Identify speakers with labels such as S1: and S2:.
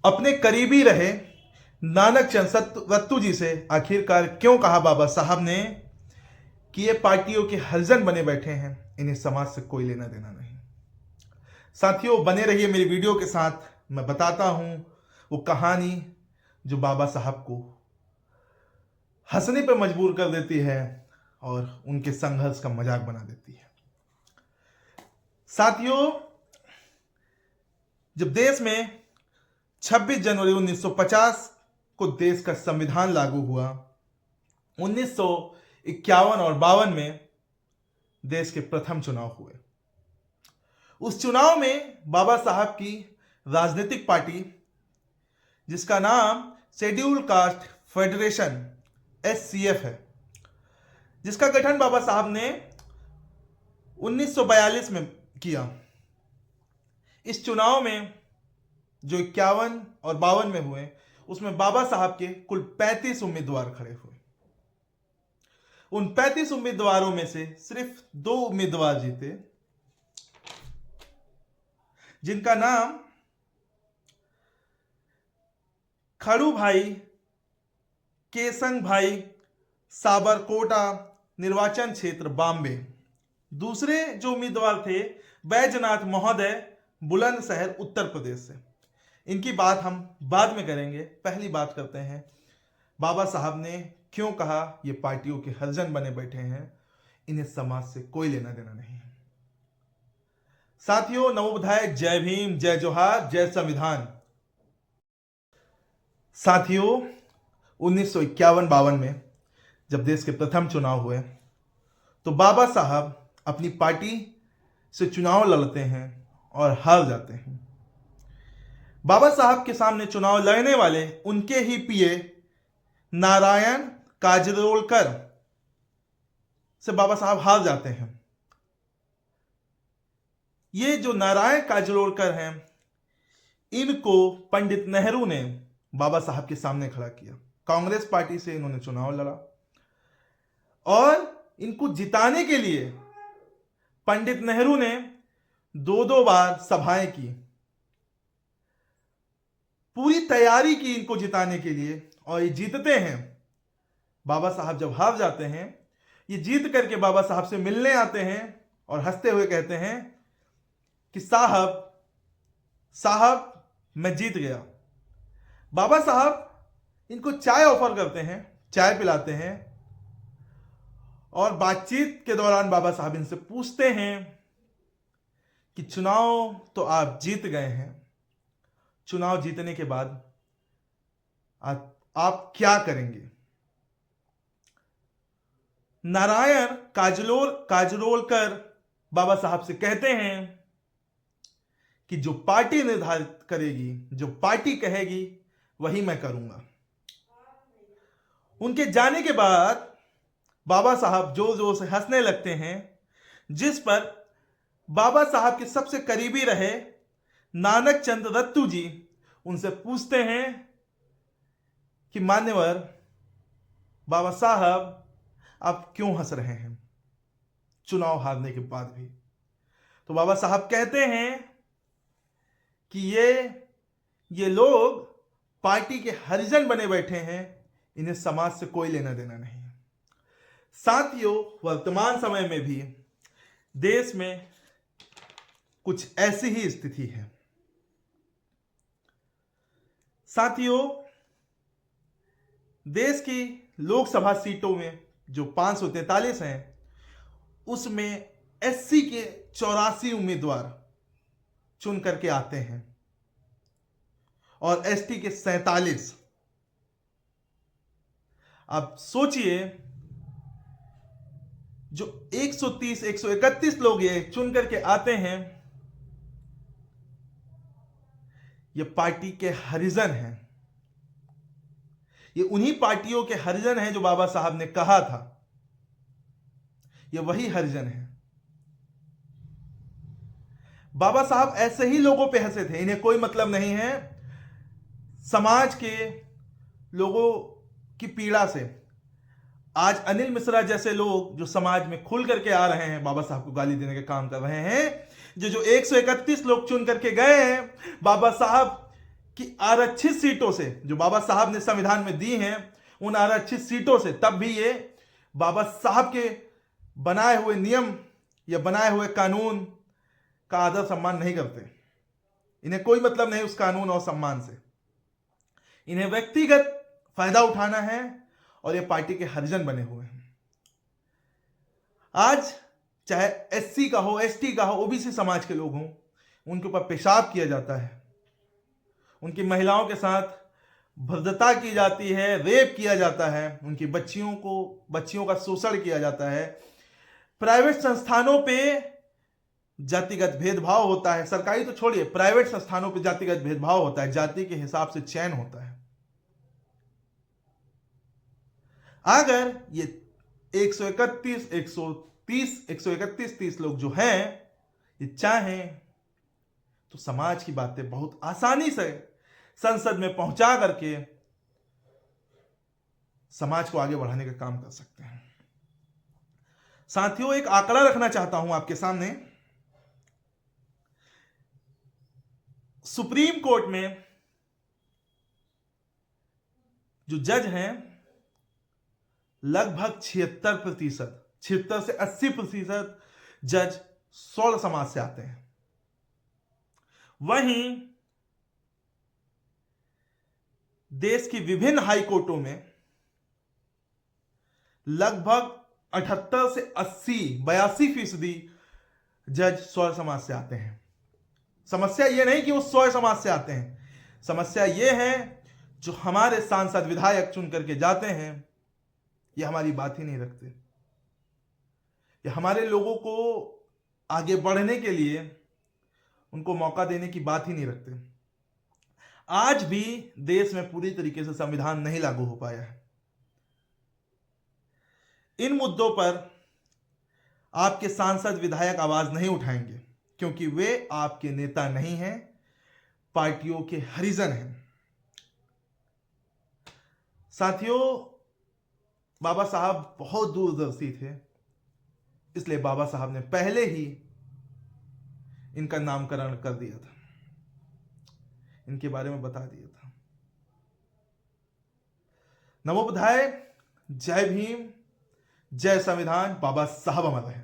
S1: अपने करीबी रहे नानक चंद रत्तू जी से आखिरकार क्यों कहा बाबा साहब ने कि ये पार्टियों के हरिजन बने बैठे हैं, इन्हें समाज से कोई लेना देना नहीं। साथियों, बने रहिए मेरी वीडियो के साथ। मैं बताता हूं वो कहानी जो बाबा साहब को हंसने पर मजबूर कर देती है और उनके संघर्ष का मजाक बना देती है। साथियों, जब देश में 26 जनवरी 1950 को देश का संविधान लागू हुआ, 1951 और 52 में देश के प्रथम चुनाव हुए। उस चुनाव में बाबा साहब की राजनीतिक पार्टी, जिसका नाम शेड्यूल कास्ट फेडरेशन SCF है, जिसका गठन बाबा साहब ने 1942 में किया। इस चुनाव में जो 51 और 52 में हुए, उसमें बाबा साहब के कुल 35 उम्मीदवार खड़े हुए। उन 35 उम्मीदवारों में से सिर्फ 2 उम्मीदवार जीते, जिनका नाम खड़ू भाई केसंग भाई, साबरकोटा निर्वाचन क्षेत्र बॉम्बे। दूसरे जो उम्मीदवार थे बैजनाथ महोदय, बुलंदशहर उत्तर प्रदेश से। इनकी बात हम बाद में करेंगे। पहली बात करते हैं बाबा साहब ने क्यों कहा ये पार्टियों के हरिजन बने बैठे हैं, इन्हें समाज से कोई लेना देना नहीं है। साथियों, नवोदय, जय भीम, जय जोहार, जय संविधान। साथियों, 1951-52 में जब देश के प्रथम चुनाव हुए तो बाबा साहब अपनी पार्टी से चुनाव लड़ते हैं और हार जाते हैं। बाबा साहब के सामने चुनाव लड़ने वाले उनके ही पीए नारायण काजरोलकर से बाबा साहब हार जाते हैं। ये जो नारायण काजरोलकर हैं, इनको पंडित नेहरू ने बाबा साहब के सामने खड़ा किया। कांग्रेस पार्टी से इन्होंने चुनाव लड़ा और इनको जिताने के लिए पंडित नेहरू ने 2-2 बार सभाएं की, पूरी तैयारी की इनको जिताने के लिए, और ये जीतते हैं। बाबा साहब जब हार जाते हैं, ये जीत करके बाबा साहब से मिलने आते हैं और हंसते हुए कहते हैं कि साहब मैं जीत गया। बाबा साहब इनको चाय ऑफर करते हैं, चाय पिलाते हैं, और बातचीत के दौरान बाबा साहब इनसे पूछते हैं कि चुनाव तो आप जीत गए हैं, चुनाव जीतने के बाद आप क्या करेंगे। नारायण काजरोलकर बाबा साहब से कहते हैं कि जो पार्टी निर्धारित करेगी, जो पार्टी कहेगी, वही मैं करूंगा। उनके जाने के बाद बाबा साहब जोर जोर से हंसने लगते हैं, जिस पर बाबा साहब के सबसे करीबी रहे नानक चंद रत्तू जी उनसे पूछते हैं कि मान्यवर बाबा साहब, आप क्यों हंस रहे हैं चुनाव हारने के बाद भी। तो बाबा साहब कहते हैं कि ये लोग पार्टी के हरिजन बने बैठे हैं, इन्हें समाज से कोई लेना देना नहीं है। साथियों, वर्तमान समय में भी देश में कुछ ऐसी ही स्थिति है। साथियों, देश की लोकसभा सीटों में जो 543 हैं, उसमें SC के 84 उम्मीदवार चुन करके आते हैं और ST के 47। अब सोचिए, जो 131 लोग ये चुन करके आते हैं, ये पार्टी के हरिजन हैं। ये उन्हीं पार्टियों के हरिजन हैं जो बाबा साहब ने कहा था, ये वही हरिजन हैं। बाबा साहब ऐसे ही लोगों पे हंसे थे, इन्हें कोई मतलब नहीं है समाज के लोगों की पीड़ा से। आज अनिल मिश्रा जैसे लोग जो समाज में खुल करके आ रहे हैं, बाबा साहब को गाली देने का काम कर रहे हैं। जो 131 लोग चुन करके गए हैं, बाबा साहब कि आरक्षित सीटों से जो बाबा साहब ने संविधान में दी हैं, उन आरक्षित सीटों से तब भी ये बाबा साहब के बनाए हुए नियम या बनाए हुए कानून का आदर सम्मान नहीं करते। इन्हें कोई मतलब नहीं उस कानून और सम्मान से। इन्हें व्यक्तिगत फायदा उठाना है और ये पार्टी के हरिजन बने हुए हैं। आज चाहे एससी का हो, एसटी का हो, ओबीसी समाज के लोग हों, उनके ऊपर पेशाब किया जाता है, उनकी महिलाओं के साथ भद्रता की जाती है, रेप किया जाता है, उनकी बच्चियों का शोषण किया जाता है। प्राइवेट संस्थानों पे जातिगत भेदभाव होता है। सरकारी तो छोड़िए, प्राइवेट संस्थानों पे जातिगत भेदभाव होता है, जाति के हिसाब से चयन होता है। अगर ये 131, 130, 131, 30 लोग जो हैं ये चाहें तो समाज की बातें बहुत आसानी से संसद में पहुंचा करके समाज को आगे बढ़ाने का काम कर सकते हैं। साथियों, एक आंकड़ा रखना चाहता हूं आपके सामने। सुप्रीम कोर्ट में जो जज हैं, लगभग 76% से 80% जज सौर समाज से आते हैं। वहीं देश की विभिन्न हाई कोर्टों में लगभग 78 से 82% जज सौर समाज से आते हैं। समस्या यह नहीं कि वो सौर समाज से आते हैं, समस्या यह है जो हमारे सांसद विधायक चुन करके जाते हैं, ये हमारी बात ही नहीं रखते। ये हमारे लोगों को आगे बढ़ने के लिए उनको मौका देने की बात ही नहीं रखते। आज भी देश में पूरी तरीके से संविधान नहीं लागू हो पाया है। इन मुद्दों पर आपके सांसद विधायक आवाज नहीं उठाएंगे क्योंकि वे आपके नेता नहीं हैं, पार्टियों के हरिजन हैं। साथियों, बाबा साहब बहुत दूरदर्शी थे, इसलिए बाबा साहब ने पहले ही इनका नामकरण कर दिया था, इनके बारे में बता दिया था। नमो बुद्धाय, जय भीम, जय संविधान, बाबा साहब अमर रहे।